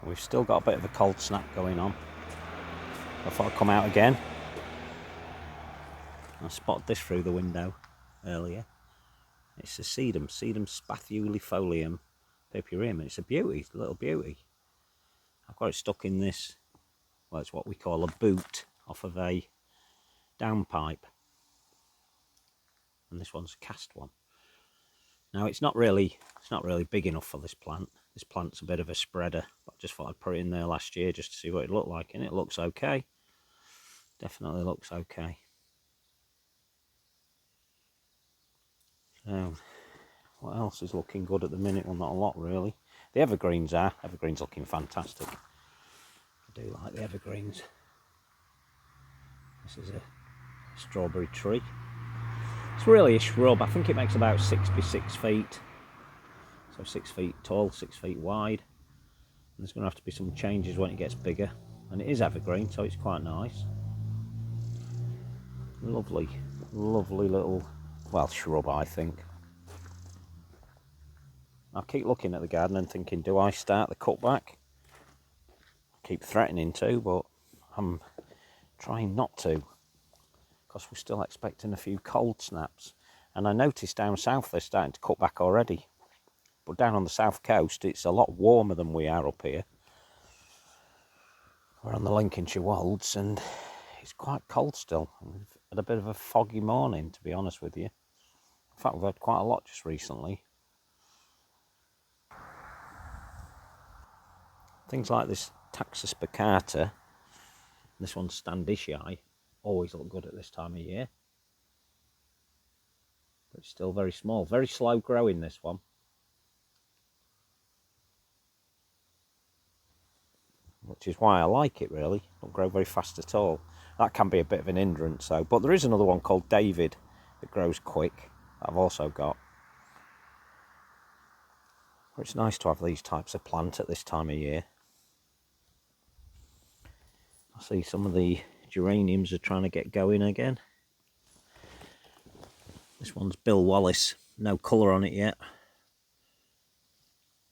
We've still got a bit of a cold snap going on. I thought I'd come out again. I spotted this through the window earlier. It's a sedum spathulifolium purpureum, and it's a beauty, a little beauty. I've got it stuck in this, well, it's what we call a boot off of a downpipe, and this one's a cast one. Now it's not really big enough for this plant. This plant's a bit of a spreader, but I just thought I'd put it in there last year just to see what it looked like, and it looks okay. Definitely looks okay. So, what else is looking good at the minute? Well, not a lot really. The evergreens are. Evergreens looking fantastic. I do like the evergreens. This is a strawberry tree. It's really a shrub. I think it makes about 6 by 6 feet. So 6 feet tall, 6 feet wide. And there's going to have to be some changes when it gets bigger. And it is evergreen, so it's quite nice. Lovely, lovely little, well, shrub, I think. I keep looking at the garden and thinking, do I start the cutback? I keep threatening to, but I'm trying not to, because we're still expecting a few cold snaps. And I noticed down south they're starting to cut back already. But down on the south coast, it's a lot warmer than we are up here. We're on the Lincolnshire Wolds, and it's quite cold still. We've had a bit of a foggy morning, to be honest with you. In fact, we've had quite a lot just recently. Things like this Taxus baccata, this one's Standishii, always look good at this time of year. But it's still very small, very slow growing, this one. Which is why I like it, really. Don't grow very fast at all. That can be a bit of an hindrance, though. But there is another one called David that grows quick that I've also got. But it's nice to have these types of plant at this time of year. I see some of the geraniums are trying to get going again. This one's Bill Wallace. No colour on it yet.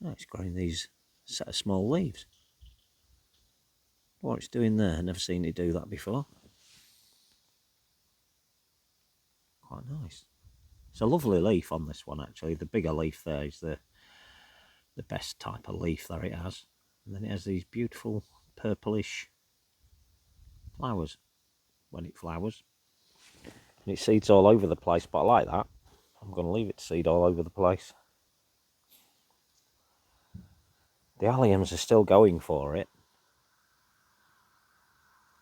Oh, it's growing these set of small leaves. What it's doing there, I've never seen it do that before. Quite nice. It's a lovely leaf on this one, actually. The bigger leaf there is the best type of leaf that it has. And then it has these beautiful purplish flowers when it flowers. And it seeds all over the place, but I like that. I'm going to leave it to seed all over the place. The alliums are still going for it.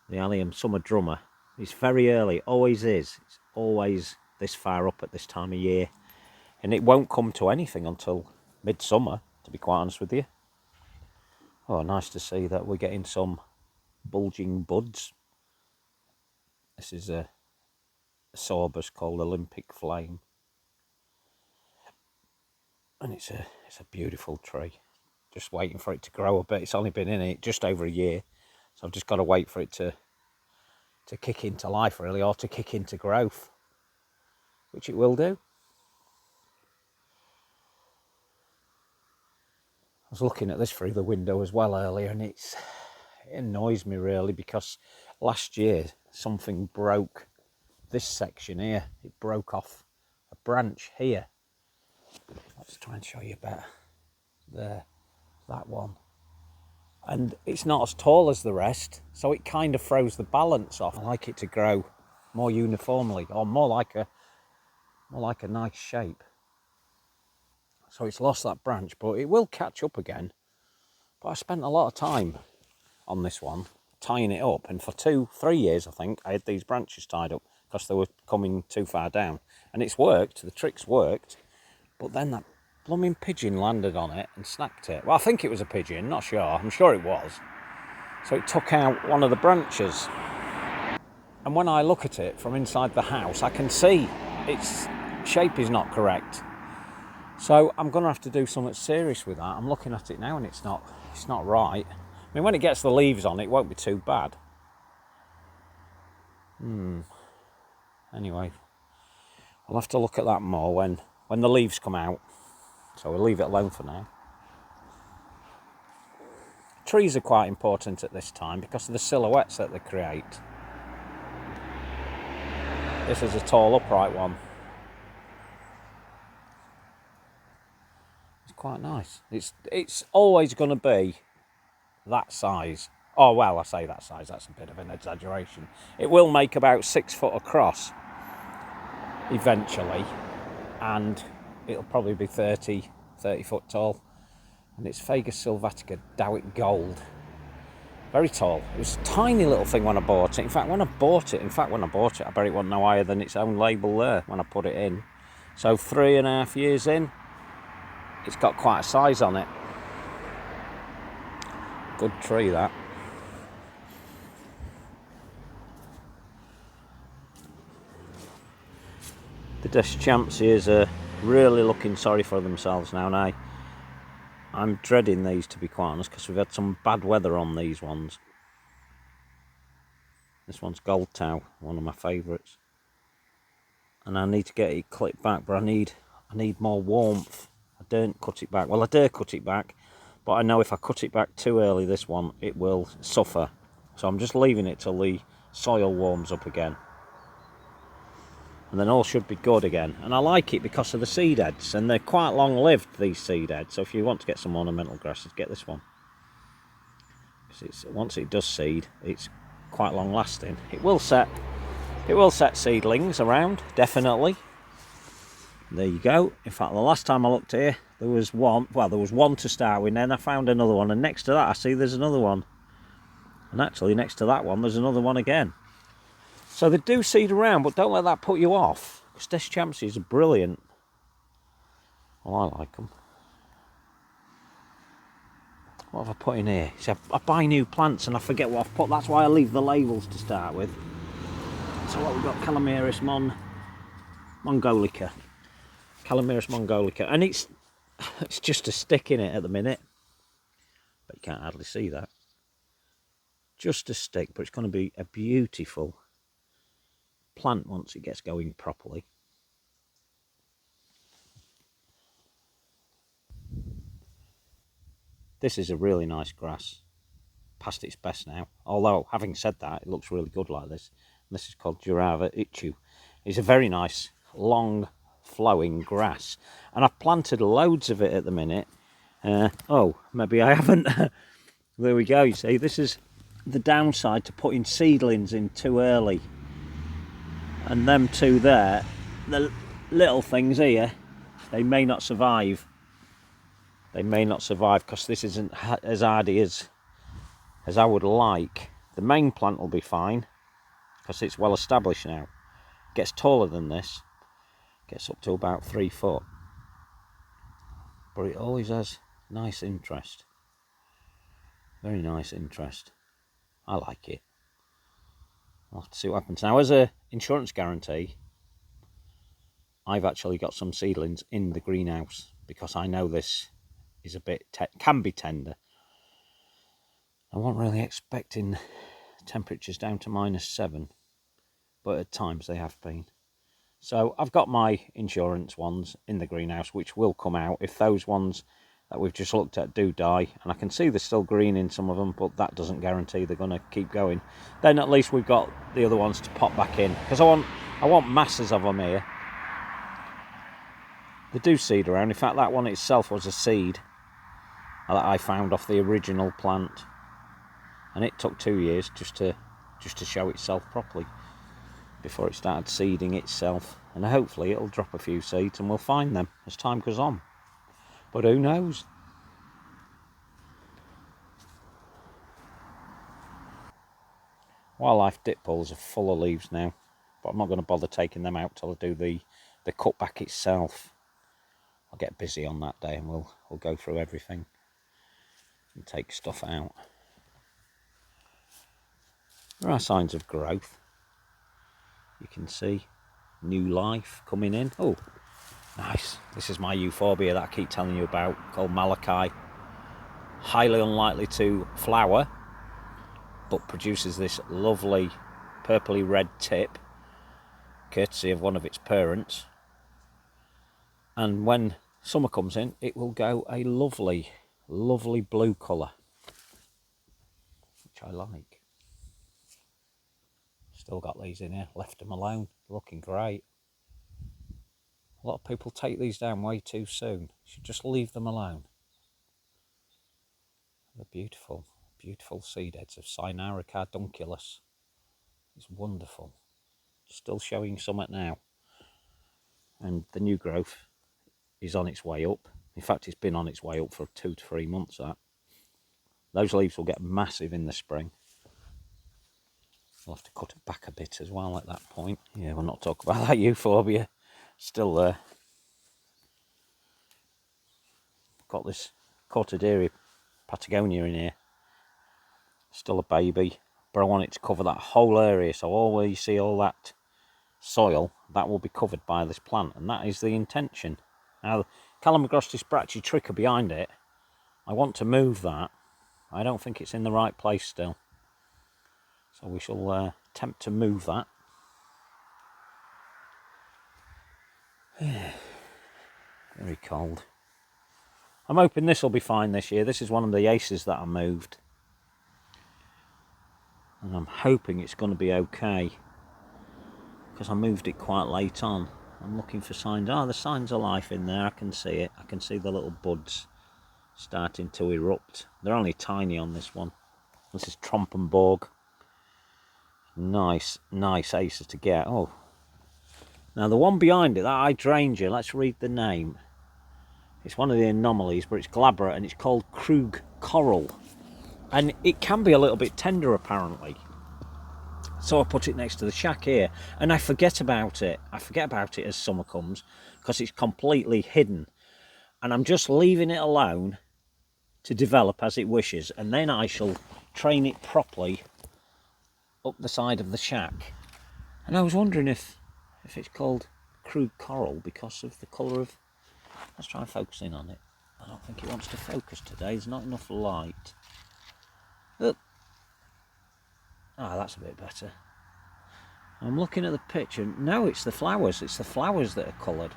The allium summer drummer is very early, always is. It's always this far up at this time of year. And it won't come to anything until midsummer, to be quite honest with you. Oh, nice to see that we're getting some bulging buds. This is a sorbus called Olympic Flame. And it's a beautiful tree. Just waiting for it to grow a bit. It's only been in it just over a year. So I've just got to wait for it to kick into life, really, or to kick into growth, which it will do. I was looking at this through the window as well earlier, and it annoys me really, because last year something broke this section here. It broke off a branch here. Let's try and show you better. There, that one. And it's not as tall as the rest, so it kind of throws the balance off. I like it to grow more uniformly, or more like a nice shape. So it's lost that branch, but it will catch up again. But I spent a lot of time on this one, tying it up, and for 2-3 years, I think, I had these branches tied up because they were coming too far down. And it's worked, the trick's worked, but then that blooming pigeon landed on it and snapped it. Well, I think it was a pigeon, not sure. I'm sure it was. So it took out one of the branches. And when I look at it from inside the house, I can see its shape is not correct. So I'm going to have to do something serious with that. I'm looking at it now and it's not right. I mean, when it gets the leaves on, it won't be too bad. Anyway, I'll have to look at that more when the leaves come out. So we'll leave it alone for now. trees are quite important at this time because of the silhouettes that they create. This is a tall upright one. It's quite nice. It's always going to be that size. Oh well, I say that size, that's a bit of an exaggeration. It will make about 6 foot across eventually, and it'll probably be 30 foot tall. And it's Fagus sylvatica Dowit Gold. Very tall. It was a tiny little thing when I bought it. In fact, when I bought it, I bet it wasn't no higher than its own label there when I put it in. So 3.5 years in, it's got quite a size on it. Good tree, that. The Deschampsias are really looking sorry for themselves now. Now, I'm dreading these, to be quite honest, because we've had some bad weather on these ones. This one's Gold Tow, one of my favourites. And I need to get it clipped back, but I need more warmth. I don't cut it back. Well, I do cut it back, but I know if I cut it back too early, this one, it will suffer. So I'm just leaving it till the soil warms up again. And then all should be good again. And I like it because of the seed heads, and they're quite long lived, these seed heads. So if you want to get some ornamental grasses, get this one. Because once it does seed, it's quite long lasting. It will set seedlings around, definitely. There you go. In fact, the last time I looked here, there was one to start with, and then I found another one, and next to that I see there's another one. And actually next to that one there's another one again. So they do seed around, but don't let that put you off. Because Deschampsias are brilliant. Well, I like them. What have I put in here? See, I buy new plants and I forget what I've put. That's why I leave the labels to start with. So what we've got, Calameris mongolica. Calameris mongolica. And it's just a stick in it at the minute. But you can't hardly see that. Just a stick, but it's going to be a beautiful plant once it gets going properly. This is a really nice grass, past its best now. Although, having said that, it looks really good like this. And this is called Jurava Ichu. It's a very nice, long, flowing grass. And I've planted loads of it at the minute. Oh, maybe I haven't. There we go, you see. This is the downside to putting seedlings in too early. And them two there, the little things here, they may not survive. They may not survive because this isn't as hardy as I would like. The main plant will be fine because it's well established now. It gets taller than this, gets up to about 3 foot. But it always has nice interest. Very nice interest. I like it. I'll have to see what happens. Now, as an insurance guarantee, I've actually got some seedlings in the greenhouse because I know this is a bit, can be tender. I wasn't really expecting temperatures down to -7, but at times they have been. So I've got my insurance ones in the greenhouse, which will come out if those ones that we've just looked at do die. And I can see there's still green in some of them, but that doesn't guarantee they're going to keep going. Then at least we've got the other ones to pop back in, because I want masses of them here. They do seed around. In fact, that one itself was a seed that I found off the original plant, and it took 2 years just to show itself properly before it started seeding itself. And hopefully it'll drop a few seeds and we'll find them as time goes on. But who knows? Wildlife dip poles are full of leaves now, but I'm not going to bother taking them out till I do the cutback itself. I'll get busy on that day and we'll go through everything and take stuff out. There are signs of growth. You can see new life coming in. Oh, nice. This is my euphorbia that I keep telling you about, called Malachi. Highly unlikely to flower, but produces this lovely purpley red tip, courtesy of one of its parents. And when summer comes in, it will go a lovely, lovely blue colour. which I like. Still got these in here, left them alone, looking great. A lot of people take these down way too soon. You should just leave them alone. They're beautiful, beautiful seed heads of Cynara cardunculus. It's wonderful. Still showing summit now. And the new growth is on its way up. In fact, it's been on its way up for 2 to 3 months. Those leaves will get massive in the spring. I'll have to cut it back a bit as well at that point. Yeah, we'll not talk about that euphorbia. Still there. Got this Cortaderia Patagonia in here. Still a baby, but I want it to cover that whole area. So all where you see all that soil, that will be covered by this plant, and that is the intention. Now, Calamagrostis brachytricha behind it, I want to move that. I don't think it's in the right place still. So we shall attempt to move that. Very cold. I'm hoping this will be fine this year. This is one of the aces that I moved. And I'm hoping it's going to be okay. Because I moved it quite late on. I'm looking for signs. Oh, the signs of life in there. I can see it. I can see the little buds starting to erupt. They're only tiny on this one. This is Trompenborg. Nice, nice aces to get. Oh. Now the one behind it, that hydrangea, let's read the name. It's one of the anomalies, but it's glabra and it's called Krug Coral. And it can be a little bit tender apparently. So I put it next to the shack here and I forget about it. I forget about it as summer comes because it's completely hidden. And I'm just leaving it alone to develop as it wishes. And then I shall train it properly up the side of the shack. And I was wondering if it's called Krug Coral because of the colour of... Let's try and focus in on it. I don't think it wants to focus today. There's not enough light. Look. Ah, that's a bit better. I'm looking at the picture. No, it's the flowers. It's the flowers that are coloured.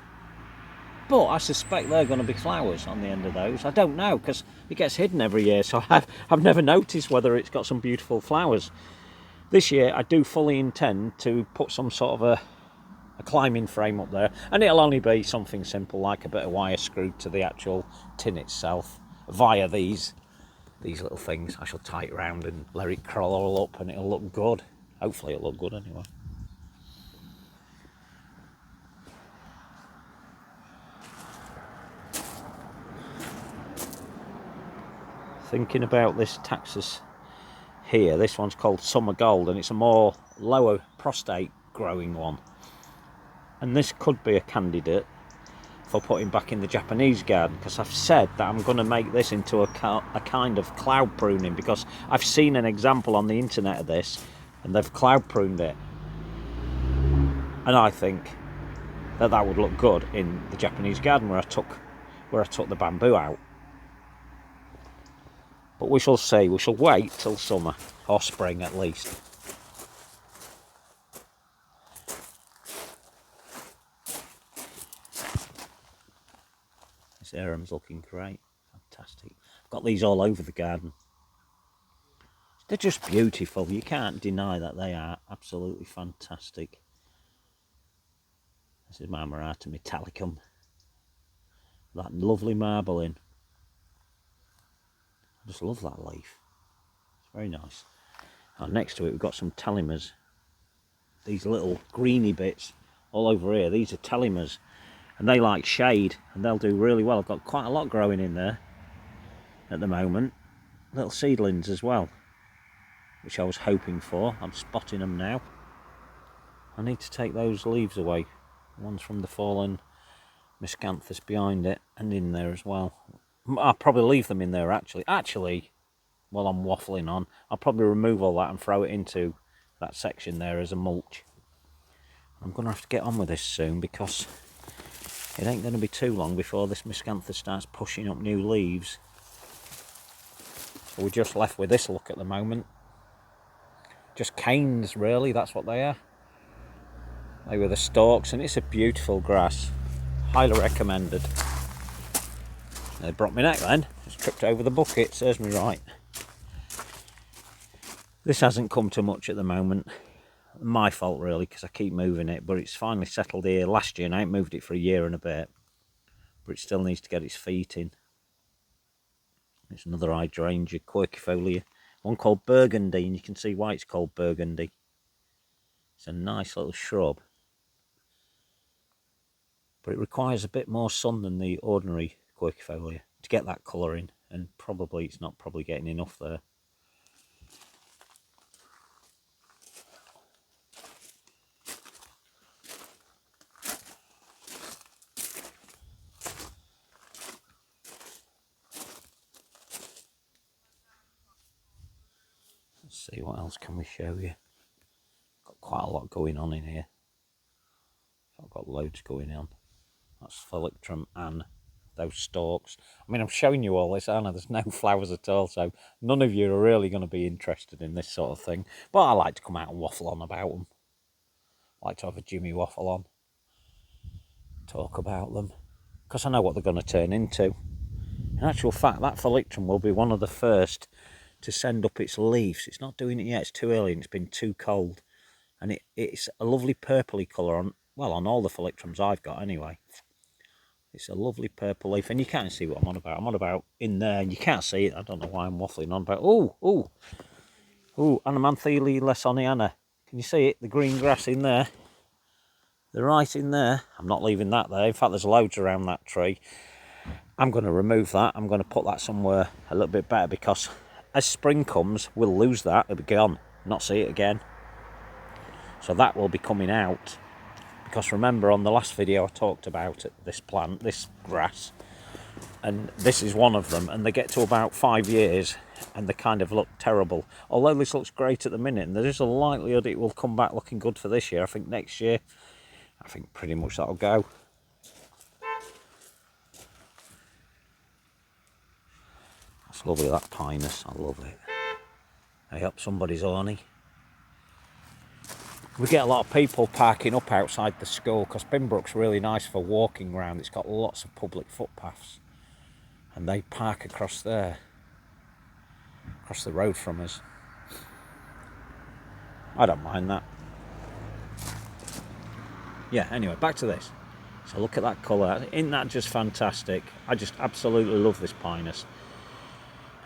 But I suspect they're going to be flowers on the end of those. I don't know because it gets hidden every year. So I've never noticed whether it's got some beautiful flowers. This year I do fully intend to put some sort of a climbing frame up there, and it'll only be something simple like a bit of wire screwed to the actual tin itself via these little things. I shall tie it around and let it crawl all up and it'll look good. Hopefully it'll look good anyway. Thinking about this taxus here, this one's called Summer Gold and it's a more lower prostate growing one. And this could be a candidate for putting back in the Japanese garden because I've said that I'm going to make this into a kind of cloud pruning because I've seen an example on the internet of this and they've cloud pruned it. And I think that would look good in the Japanese garden where I took the bamboo out. But we shall see. We shall wait till summer or spring at least. This airum's looking great. Fantastic. I've got these all over the garden. They're just beautiful. You can't deny that they are absolutely fantastic. This is Marmorata Metallicum. That lovely marbling. I just love that leaf. It's very nice. And next to it we've got some telomeres. These little greeny bits all over here. These are telomeres. And they like shade and they'll do really well. I've got quite a lot growing in there at the moment. Little seedlings as well, which I was hoping for. I'm spotting them now. I need to take those leaves away. One's from the fallen miscanthus behind it and in there as well. I'll probably leave them in there actually, while I'm waffling on, I'll probably remove all that and throw it into that section there as a mulch. I'm going to have to get on with this soon because it ain't going to be too long before this miscanthus starts pushing up new leaves. So we're just left with this look at the moment. Just canes really, that's what they are. They were the stalks and it's a beautiful grass. Highly recommended. They brought me neck then. Just tripped over the bucket, serves me right. This hasn't come to much at the moment. My fault really, because I keep moving it, but it's finally settled here last year and I ain't moved it for a year and a bit. But it still needs to get its feet in. It's another hydrangea, quercifolia. One called Burgundy, and you can see why it's called Burgundy. It's a nice little shrub. But it requires a bit more sun than the ordinary quercifolia to get that colour in, and probably it's not getting enough there. Let's see, what else can we show you? Got quite a lot going on in here. I've got loads going on. That's Phyllictrum and those stalks. I mean, I'm showing you all this, aren't I? There's no flowers at all, so none of you are really going to be interested in this sort of thing. But I like to come out and waffle on about them. I like to have a Jimmy waffle on. Talk about them. Because I know what they're going to turn into. In actual fact, that Phyllictrum will be one of the first to send up its leaves. It's not doing it yet, it's too early and it's been too cold. And it's a lovely purpley colour on, well, on all the Phyllictrums I've got anyway. It's a lovely purple leaf, and you can't see what I'm on about. I'm on about in there, and you can't see it. I don't know why I'm waffling on about. Oh, Anamanthele lesoniana. Can you see it? The green grass in there. They're right in there. I'm not leaving that there. In fact, there's loads around that tree. I'm going to remove that. I'm going to put that somewhere a little bit better, because as spring comes, we'll lose that. It'll be gone. Not see it again. So that will be coming out. Because remember, on the last video I talked about this plant, this grass, and this is one of them, and they get to about 5 years and they kind of look terrible. Although this looks great at the minute, and there is a likelihood it will come back looking good for this year. I think next year, I think pretty much that'll go. That's lovely, that pinus, I love it. I hope somebody's horny. We get a lot of people parking up outside the school, because Binbrook's really nice for walking around. It's got lots of public footpaths, and they park across there, across the road from us. I don't mind that. Yeah, anyway, back to this. So look at that colour. Isn't that just fantastic? I just absolutely love this pinus.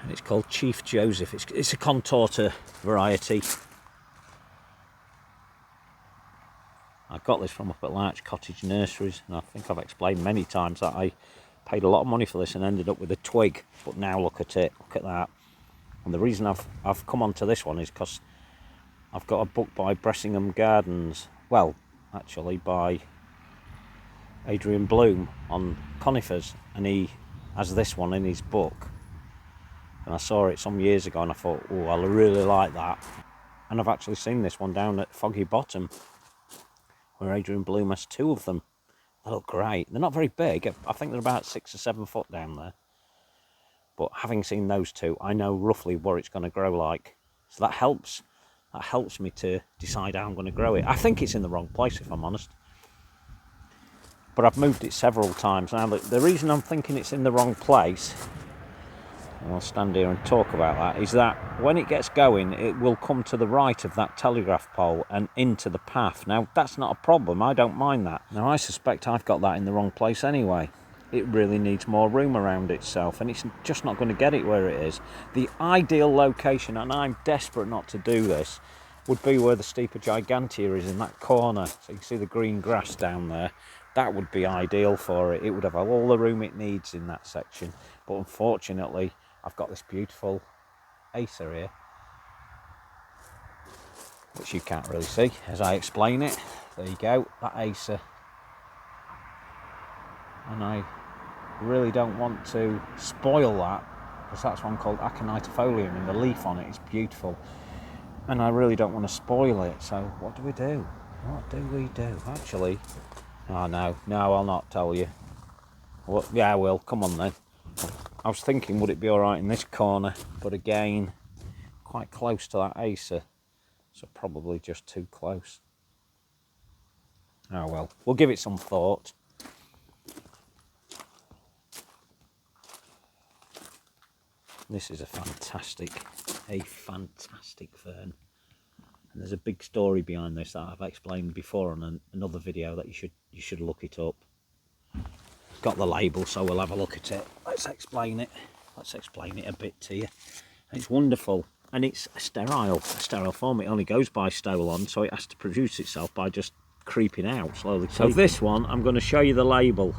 And it's called Chief Joseph. It's a contorta variety. I got this from up at Larch Cottage Nurseries, and I think I've explained many times that I paid a lot of money for this and ended up with a twig. But now look at it, look at that. And the reason I've come onto this one is because I've got a book by Bressingham Gardens. Well, actually by Adrian Bloom on conifers, and he has this one in his book. And I saw it some years ago and I thought, oh, I really like that. And I've actually seen this one down at Foggy Bottom, where Adrian Bloom has 2 of them. They look great. They're not very big. I think they're about 6 or 7 foot down there. But having seen those 2, I know roughly what it's going to grow like. So that helps. That helps me to decide how I'm going to grow it. I think it's in the wrong place, if I'm honest. But I've moved it several times. Now, the reason I'm thinking it's in the wrong place, and I'll stand here and talk about that, is that when it gets going, it will come to the right of that telegraph pole and into the path. Now, that's not a problem. I don't mind that. Now, I suspect I've got that in the wrong place anyway. It really needs more room around itself, and it's just not going to get it where it is. The ideal location, and I'm desperate not to do this, would be where the Steepa gigantea is, in that corner. So you can see the green grass down there. That would be ideal for it. It would have all the room it needs in that section. But unfortunately, I've got this beautiful Acer here, which you can't really see as I explain it. There you go, that Acer. And I really don't want to spoil that, because that's one called Aconitifolium, and the leaf on it is beautiful. And I really don't want to spoil it, so what do we do? What do we do? Actually, oh no, I'll not tell you. Well, yeah, I will. Come on then. I was thinking, would it be alright in this corner? But again, quite close to that Acer, so probably just too close. Oh well, we'll give it some thought. This is a fantastic fern. And there's a big story behind this that I've explained before on another video that you should look it up. It's got the label, so we'll have a look at it. Let's explain it a bit to you. And it's wonderful, and it's a sterile form. It only goes by stolon, so it has to produce itself by just creeping out slowly. So this one, I'm going to show you the label.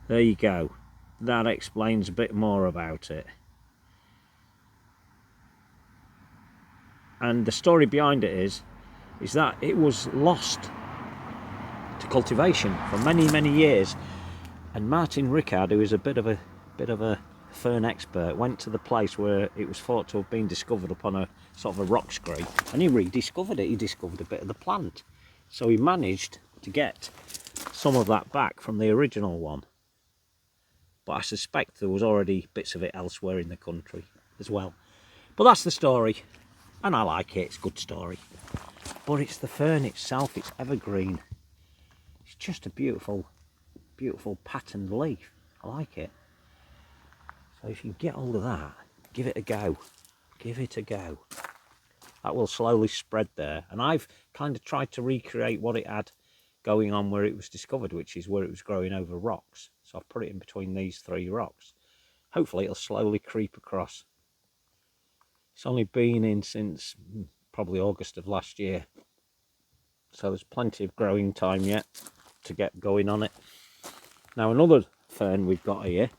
There you go. That explains a bit more about it. And the story behind it is that it was lost to cultivation for many years. And Martin Rickard, who is a bit of a fern expert, went to the place where it was thought to have been discovered upon a sort of a rock scrape, and he rediscovered it. He discovered a bit of the plant, so he managed to get some of that back from the original one. But I suspect there was already bits of it elsewhere in the country as well. But that's the story. And I like it, it's a good story. But it's the fern itself, it's evergreen. It's just a beautiful patterned leaf. I like it. So if you get hold of that, give it a go. Give it a go. That will slowly spread there. And I've kind of tried to recreate what it had going on where it was discovered, which is where it was growing over rocks. So I've put it in between these 3 rocks. Hopefully it'll slowly creep across. It's only been in since probably August of last year. So there's plenty of growing time yet to get going on it. Now another fern we've got here.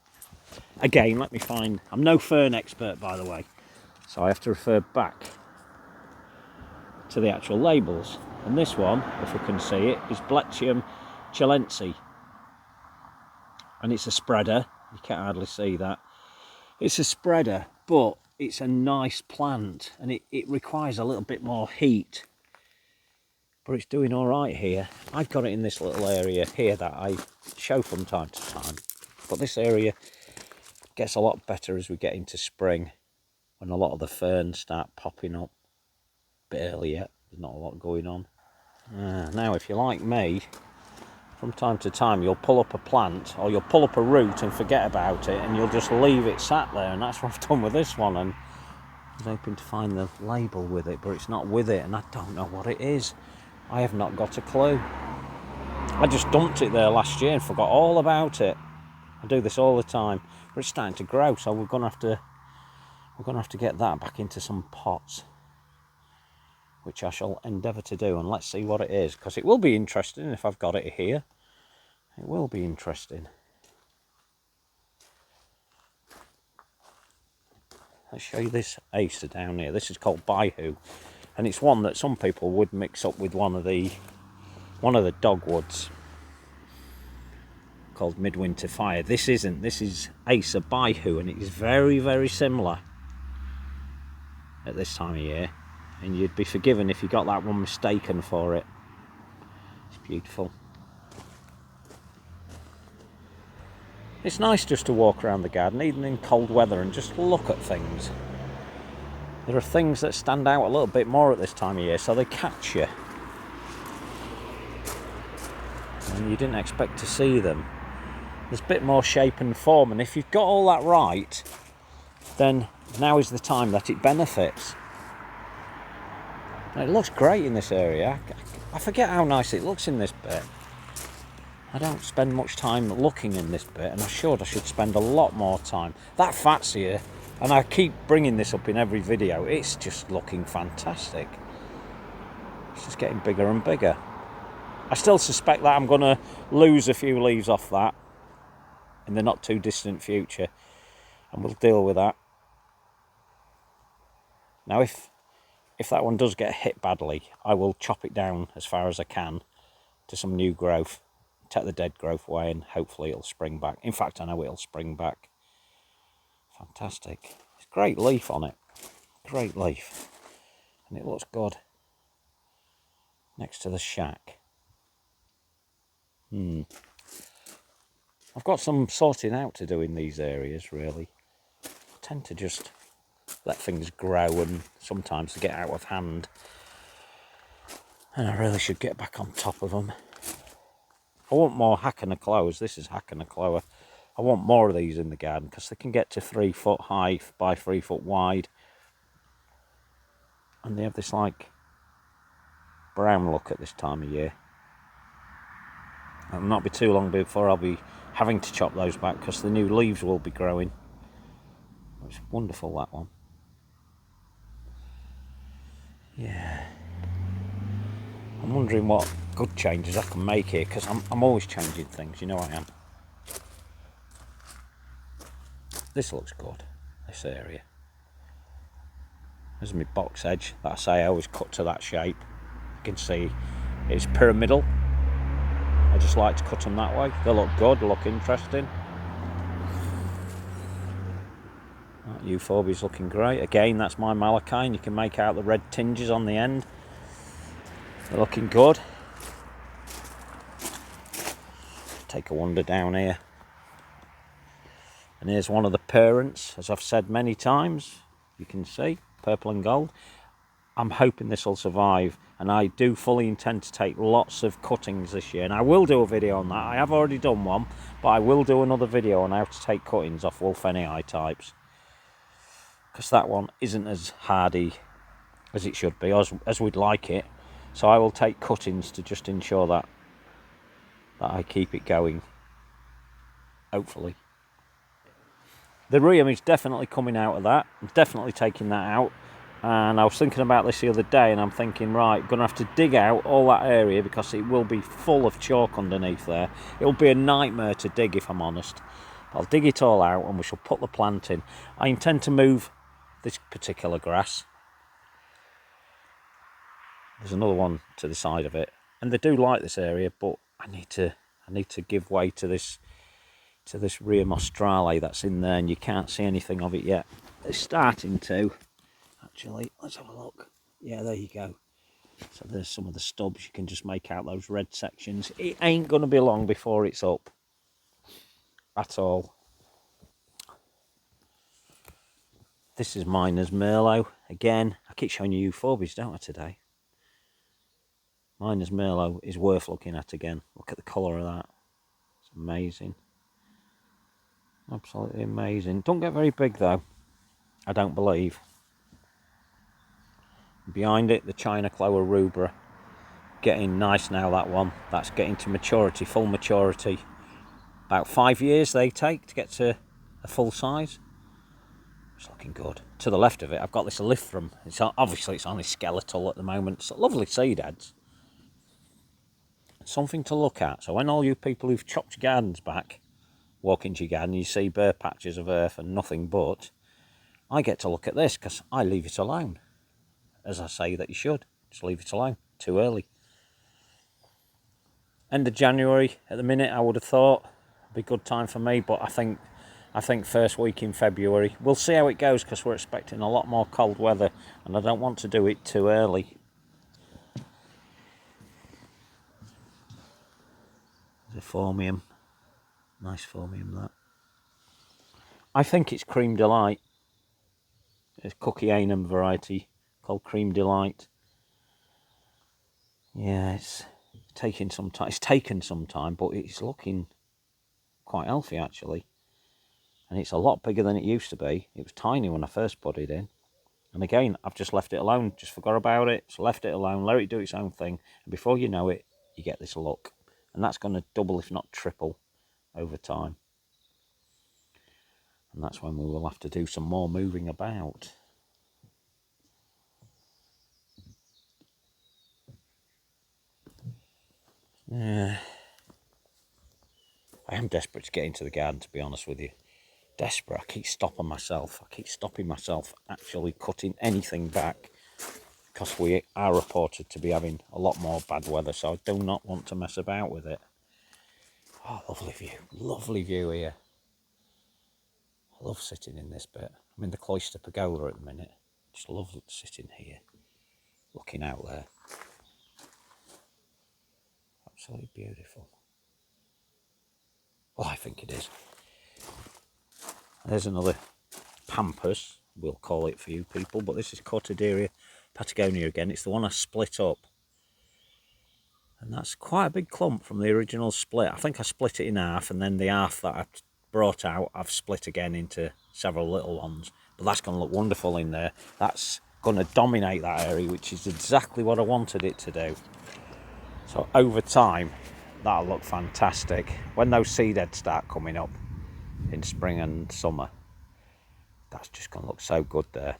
Again, let me find... I'm no fern expert, by the way. So I have to refer back to the actual labels. And this one, if we can see it, is Bleccium chilense. And it's a spreader. You can't hardly see that. It's a spreader, but it's a nice plant, and it requires a little bit more heat, but it's doing all right here. I've got it in this little area here that I show from time to time, but this area gets a lot better as we get into spring, when a lot of the ferns start popping up. A bit earlier, there's not a lot going on. Now if you're like me, from time to time you'll pull up a plant or you'll pull up a root and forget about it, and you'll just leave it sat there, and that's what I've done with this one. And I was hoping to find the label with it, but it's not with it, and I don't know what it is. I have not got a clue. I just dumped it there last year and forgot all about it. I do this all the time, but it's starting to grow, so we're gonna have to get that back into some pots, which I shall endeavour to do, and let's see what it is, because it will be interesting if I've got it here. It will be interesting. Let's show you this acer down here. This is called Baihu, and it's one that some people would mix up with one of the dogwoods called Midwinter Fire. This isn't. This is Acer Baihu, and it is very similar at this time of year. And you'd be forgiven if you got that one mistaken for it. It's beautiful. It's nice just to walk around the garden, even in cold weather, and just look at things. There are things that stand out a little bit more at this time of year, so they catch you. And you didn't expect to see them. There's a bit more shape and form, and if you've got all that right, then now is the time that it benefits. And it looks great in this area. I forget how nice it looks in this bit. I don't spend much time looking in this bit, and I should spend a lot more time. That fat's here, and I keep bringing this up in every video. It's just looking fantastic. It's just getting bigger and bigger. I still suspect that I'm going to lose a few leaves off that in the not too distant future, and we'll deal with that. Now if that one does get hit badly, I will chop it down as far as I can to some new growth, take the dead growth away, and hopefully it'll spring back. In fact, I know it'll spring back. Fantastic. It's a great leaf on it. Great leaf. And it looks good next to the shack. I've got some sorting out to do in these areas, really. I tend to just let things grow, and sometimes they get out of hand, and I really should get back on top of them. I want more Hackernacloas. This is Hackernacloa I want more of these in the garden because they can get to 3 foot high by 3 foot wide. And they have this like brown look at this time of year. It'll not be too long before I'll be having to chop those back because the new leaves will be growing. It's wonderful, that one. Yeah. I'm wondering what good changes I can make here because I'm always changing things, you know I am. This looks good, this area. There's my box edge that I say I always cut to that shape. You can see it's pyramidal. I just like to cut them that way. They look good, they look interesting. That euphorbia's looking great. Again, that's my malachite. You can make out the red tinges on the end. They're looking good. Take a wander down here. And here's one of the parents, as I've said many times. You can see, purple and gold. I'm hoping this will survive, and I do fully intend to take lots of cuttings this year, and I will do a video on that. I have already done one, but I will do another video on how to take cuttings off Wulfenii types, because that one isn't as hardy as it should be, as we'd like it. So I will take cuttings to just ensure that I keep it going, hopefully. The rheum is definitely coming out of that. I'm definitely taking that out. And I was thinking about this the other day, and I'm thinking, right, going to have to dig out all that area because it will be full of chalk underneath there. It'll be a nightmare to dig, if I'm honest. I'll dig it all out and we shall put the plant in. I intend to move this particular grass. There's another one to the side of it, and they do like this area, but I need to give way to this Rheum australe that's in there, and you can't see anything of it yet. It's starting to. Actually, let's have a look. Yeah, there you go. So there's some of the stubs. You can just make out those red sections. It ain't going to be long before it's up at all. This is Miner's Merlot. Again, I keep showing you euphorbias, don't I, today? Miner's Merlot is worth looking at again. Look at the colour of that. It's amazing. Absolutely amazing. Don't get very big though, I don't believe. Behind it, the China Clover rubra. Getting nice now, that one. That's getting to maturity, full maturity. About 5 years they take to get to a full size. It's looking good. To the left of it, I've got this Lithrum. Obviously it's only skeletal at the moment. It's lovely seed heads. Something to look at. So when all you people who've chopped your gardens back walk into your garden, you see bare patches of earth and nothing but, I get to look at this because I leave it alone. As I say that you should. Just leave it alone. Too early. End of January at the minute, I would have thought. Be a good time for me, but I think first week in February. We'll see how it goes because we're expecting a lot more cold weather and I don't want to do it too early. There's a Formium. Nice Formium, that. I think it's Cream Delight. It's Cookie Anum variety called Cream Delight. Yeah, it's taking some time. It's taken some time, but it's looking quite healthy actually. And it's a lot bigger than it used to be. It was tiny when I first put it in. And again, I've just left it alone. Just forgot about it. Just left it alone. Let it do its own thing. And before you know it, you get this look. And that's going to double, if not triple, over time. And that's when we will have to do some more moving about. Yeah. I am desperate to get into the garden, to be honest with you. Desperate. I keep stopping myself. Actually cutting anything back because we are reported to be having a lot more bad weather, so I do not want to mess about with it. Oh, lovely view here. I love sitting in this bit. I'm in the cloister pergola at the minute. Just love sitting here, looking out there. Absolutely beautiful. Well, I think it is. There's another Pampas, we'll call it for you people, but this is Cortaderia Patagonia again. It's the one I split up. And that's quite a big clump from the original split. I think I split it in half, and then the half that I brought out, I've split again into several little ones, but that's going to look wonderful in there. That's going to dominate that area, which is exactly what I wanted it to do. So over time, that'll look fantastic. When those seed heads start coming up in spring and summer, that's just going to look so good there.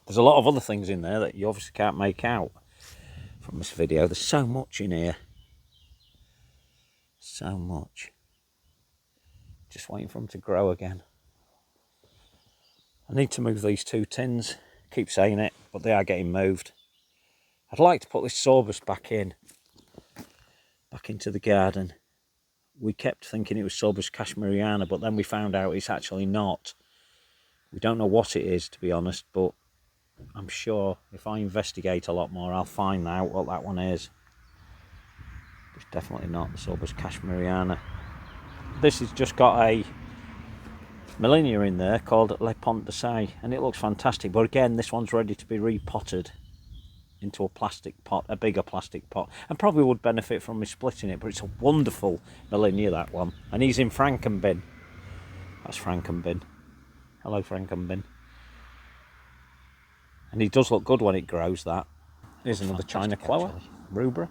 There's a lot of other things in there that you obviously can't make out from this video. There's so much in here. So much. Just waiting for them to grow again. I need to move these 2 tins. Keep saying it, but they are getting moved. I'd like to put this sorbus back into the garden. We kept thinking it was sorbus cashmeriana, but then we found out it's actually not. We don't know what it is, to be honest, but I'm sure if I investigate a lot more, I'll find out what that one is. It's definitely not the sorbus cashmeriana. This has just got a Millennia in there called Le Pont de Say, and it looks fantastic. But again, this one's ready to be repotted into a plastic pot, a bigger plastic pot, and probably would benefit from me splitting it. But it's a wonderful Millennia, that one, and he's in Frankenbin. That's Frankenbin. Hello, Frankenbin. And he does look good when it grows, that. Here's another China Clover, rubra.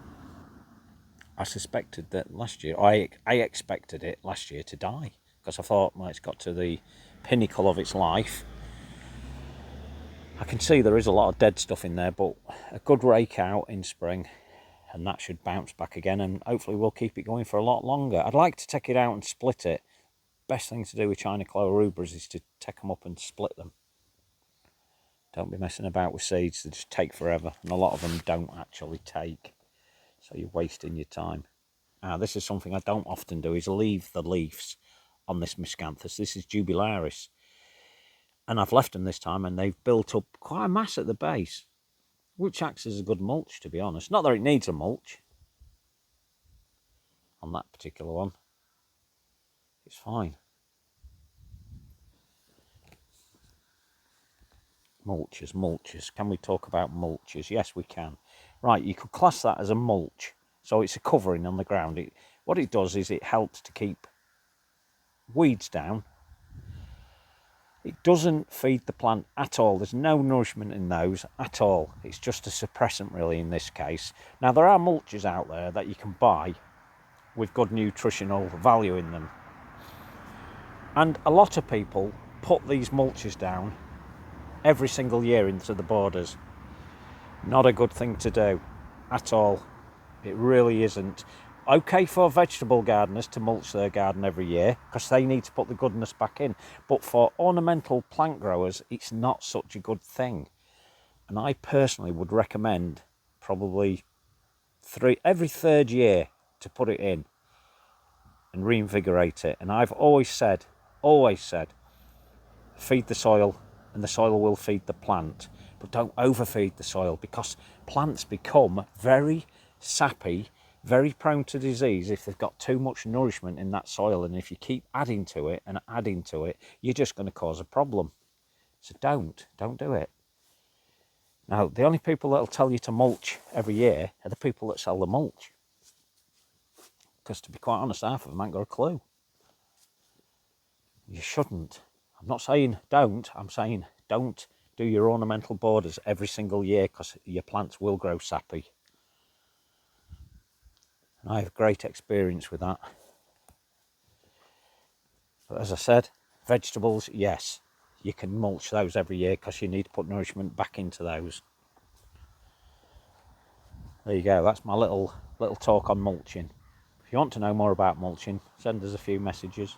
I suspected that last year, I expected it last year to die, because I thought, well, it's got to the pinnacle of its life. I can see there is a lot of dead stuff in there, but a good rake out in spring, and that should bounce back again, and hopefully we'll keep it going for a lot longer. I'd like to take it out and split it. Best thing to do with China Clover rubras is to take them up and split them. Don't be messing about with seeds, they just take forever, and a lot of them don't actually take, so you're wasting your time. This is something I don't often do, is leave the leaves on this miscanthus. This is jubilaris, and I've left them this time, and they've built up quite a mass at the base, which acts as a good mulch, to be honest. Not that it needs a mulch on that particular one. It's fine. Mulches. Can we talk about mulches? Yes, we can. Right, you could class that as a mulch. So it's a covering on the ground. What it does is it helps to keep weeds down. It doesn't feed the plant at all. There's no nourishment in those at all. It's just a suppressant, really, in this case. Now, there are mulches out there that you can buy with good nutritional value in them. And a lot of people put these mulches down every single year into the borders. Not a good thing to do at all. It really isn't. Okay for vegetable gardeners to mulch their garden every year, because they need to put the goodness back in. But for ornamental plant growers, it's not such a good thing. And I personally would recommend probably every third year to put it in and reinvigorate it. And I've always said, feed the soil, and the soil will feed the plant, but don't overfeed the soil, because plants become very sappy, very prone to disease if they've got too much nourishment in that soil, and if you keep adding to it, you're just going to cause a problem. So don't do it. Now, the only people that'll tell you to mulch every year are the people that sell the mulch, because to be quite honest, half of them ain't got a clue. You shouldn't. I'm not saying don't, I'm saying don't do your ornamental borders every single year, because your plants will grow sappy. And I have great experience with that. But as I said, vegetables, yes, you can mulch those every year, because you need to put nourishment back into those. There you go, that's my little talk on mulching. If you want to know more about mulching, send us a few messages.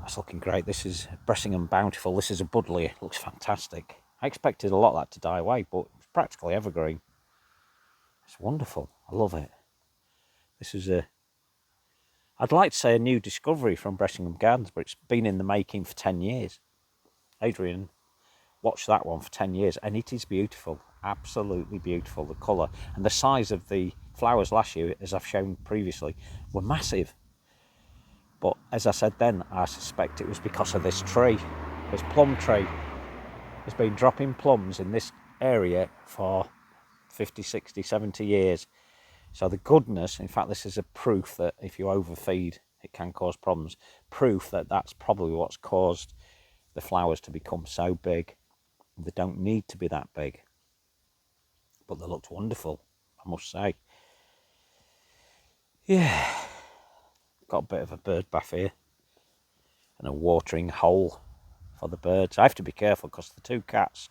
That's looking great. This is Bressingham Bountiful. This is a buddleia. It looks fantastic. I expected a lot of that to die away, but it's practically evergreen. It's wonderful. I love it. This is I'd like to say a new discovery from Bressingham Gardens, but it's been in the making for 10 years. Adrian watched that one for 10 years, and it is beautiful. Absolutely beautiful. The colour and the size of the flowers last year, as I've shown previously, were massive. But as I said then, I suspect it was because of this tree, this plum tree. It's been dropping plums in this area for 50, 60, 70 years. So the goodness, in fact, this is a proof that if you overfeed, it can cause problems. Proof that that's probably what's caused the flowers to become so big. They don't need to be that big. But they looked wonderful, I must say. Yeah. Got a bit of a bird bath here. And a watering hole for the birds. I have to be careful because the two cats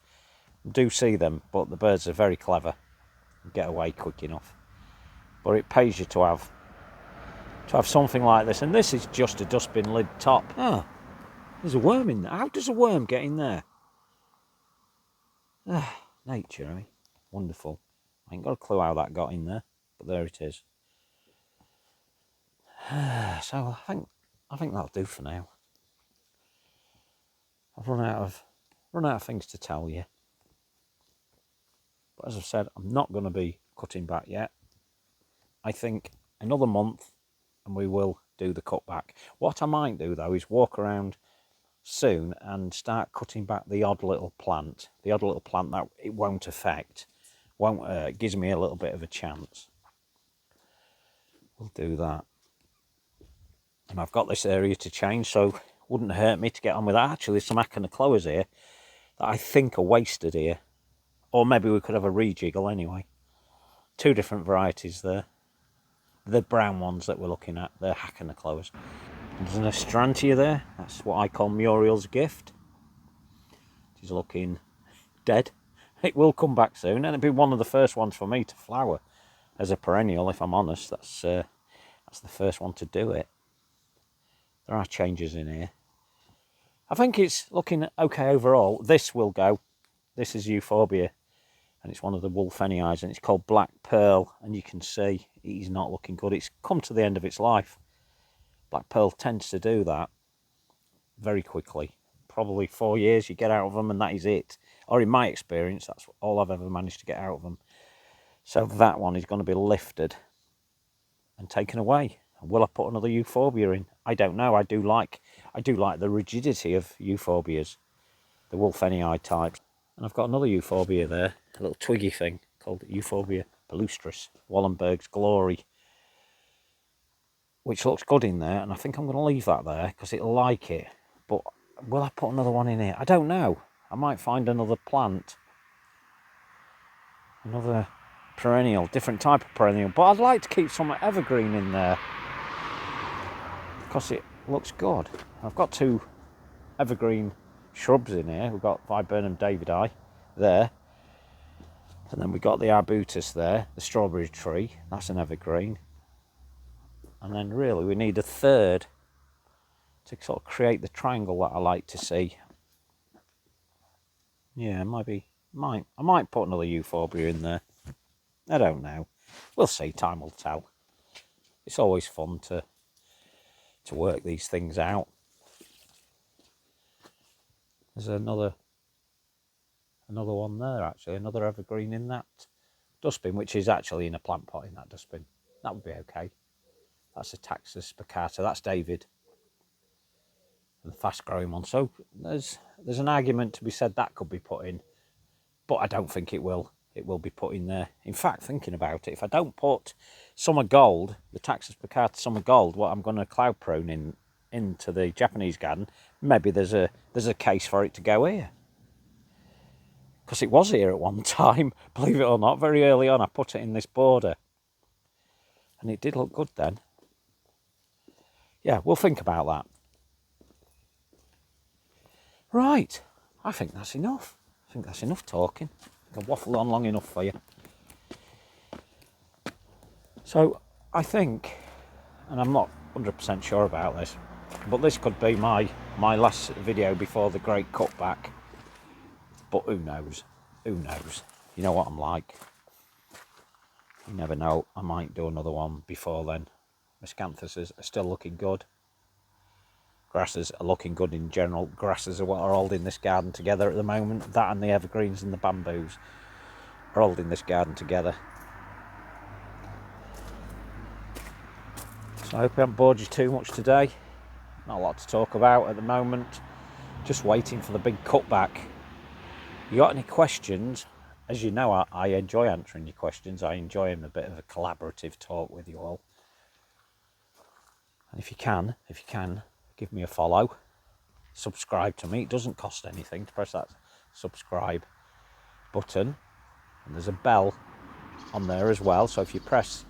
do see them, but the birds are very clever and get away quick enough. But it pays you to have something like this. And this is just a dustbin lid top. Oh, there's a worm in there. How does a worm get in there? Ah, nature, eh? Wonderful. I ain't got a clue how that got in there, but there it is. So I think that'll do for now. I've run out of things to tell you. But as I've said, I'm not going to be cutting back yet. I think another month and we will do the cutback. What I might do though is walk around soon and start cutting back the odd little plant. The odd little plant that it won't affect. Gives me a little bit of a chance. We'll do that. And I've got this area to change, so it wouldn't hurt me to get on with that. Actually, there's some Echinocloas here that I think are wasted here. Or maybe we could have a rejiggle anyway. Two different varieties there. The brown ones that we're looking at, they're Echinocloas. There's an Astrantia there. That's what I call Muriel's gift. She's looking dead. It will come back soon, and it'll be one of the first ones for me to flower as a perennial, if I'm honest. That's the first one to do it. There are changes in here. I think it's looking okay overall. This will go. This is Euphorbia, and it's one of the Wolfenii, and it's called Black Pearl, and you can see he's not looking good. It's come to the end of its life. Black Pearl tends to do that very quickly. Probably 4 years you get out of them and that is it. Or in my experience, that's all I've ever managed to get out of them. So that one is going to be lifted and taken away. Will I put another Euphorbia in? I don't know. I do like the rigidity of Euphorbias, the Wolfenii types. And I've got another Euphorbia there, a little twiggy thing called Euphorbia palustris, Wallenberg's Glory, which looks good in there, and I think I'm going to leave that there because it'll like it. But will I put another one in here? I don't know. I might find another plant, another perennial, different type of perennial. But I'd like to keep some evergreen in there because it looks good. I've got two evergreen shrubs in here. We've got Viburnum Davidi there, and then we've got the arbutus there, the strawberry tree. That's an evergreen. And then really we need a third to sort of create the triangle that I like to see. Yeah, I might put another Euphorbia in there. I don't know. We'll see, time will tell. It's always fun to work these things out. There's another one there actually, another evergreen in that dustbin, which is actually in a plant pot in that dustbin. That would be okay. That's a Taxus spicata. That's David, the fast-growing one. So there's an argument to be said that could be put in, but I don't think it will. It will be put in there. In fact, thinking about it, if I don't put Summer Gold, the Taxus spicata Summer Gold, what I'm going to cloud prune into the Japanese garden, maybe there's a case for it to go here. Because it was here at one time, believe it or not. Very early on, I put it in this border, and it did look good then. Yeah, we'll think about that. Right, I think that's enough. I think that's enough talking. I can waffle on long enough for you. So I think, and I'm not 100% sure about this, but this could be my last video before the great cutback. But who knows? Who knows? You know what I'm like. You never know. I might do another one before then. Miscanthus are still looking good. Grasses are looking good in general. Grasses are what are holding this garden together at the moment. That and the evergreens and the bamboos are holding this garden together. So I hope I haven't bored you too much today. Not a lot to talk about at the moment. Just waiting for the big cutback. You got any questions? as you know, I enjoy answering your questions. I enjoy having a bit of a collaborative talk with you all. And if you can, give me a follow. Subscribe to me. It doesn't cost anything to press that subscribe button. And there's a bell on there as well. So if you press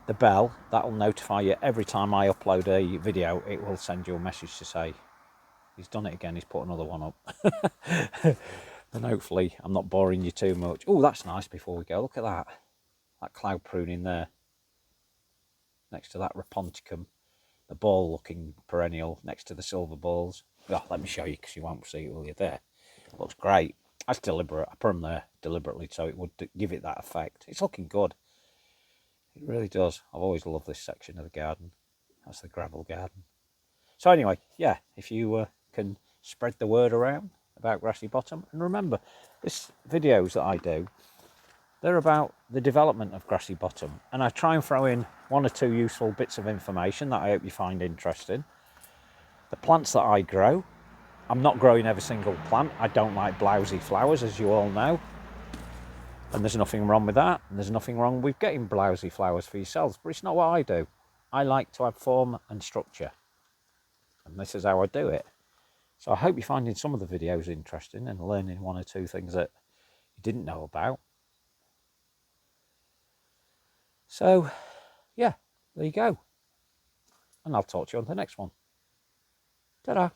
the bell, that will notify you every time I upload a video. It will send you a message to say, he's done it again, he's put another one up. And hopefully I'm not boring you too much. Oh, that's nice before we go. Look at that. That cloud pruning there. Next to that Raponticum. The ball looking perennial next to the silver balls. Oh, let me show you because you won't see it, will you? There. Looks great. That's deliberate. I put them there deliberately so it would give it that effect. It's looking good. It really does. I've always loved this section of the garden. That's the gravel garden. So anyway, yeah, if you can spread the word around about Grassy Bottom. And remember, these videos that I do, they're about the development of Grassy Bottom. And I try and throw in one or two useful bits of information that I hope you find interesting. The plants that I grow, I'm not growing every single plant. I don't like blousy flowers, as you all know. And there's nothing wrong with that. And there's nothing wrong with getting blousy flowers for yourselves. But it's not what I do. I like to have form and structure. And this is how I do it. So I hope you're finding some of the videos interesting and learning one or two things that you didn't know about. So, yeah, there you go. And I'll talk to you on the next one. Ta-da!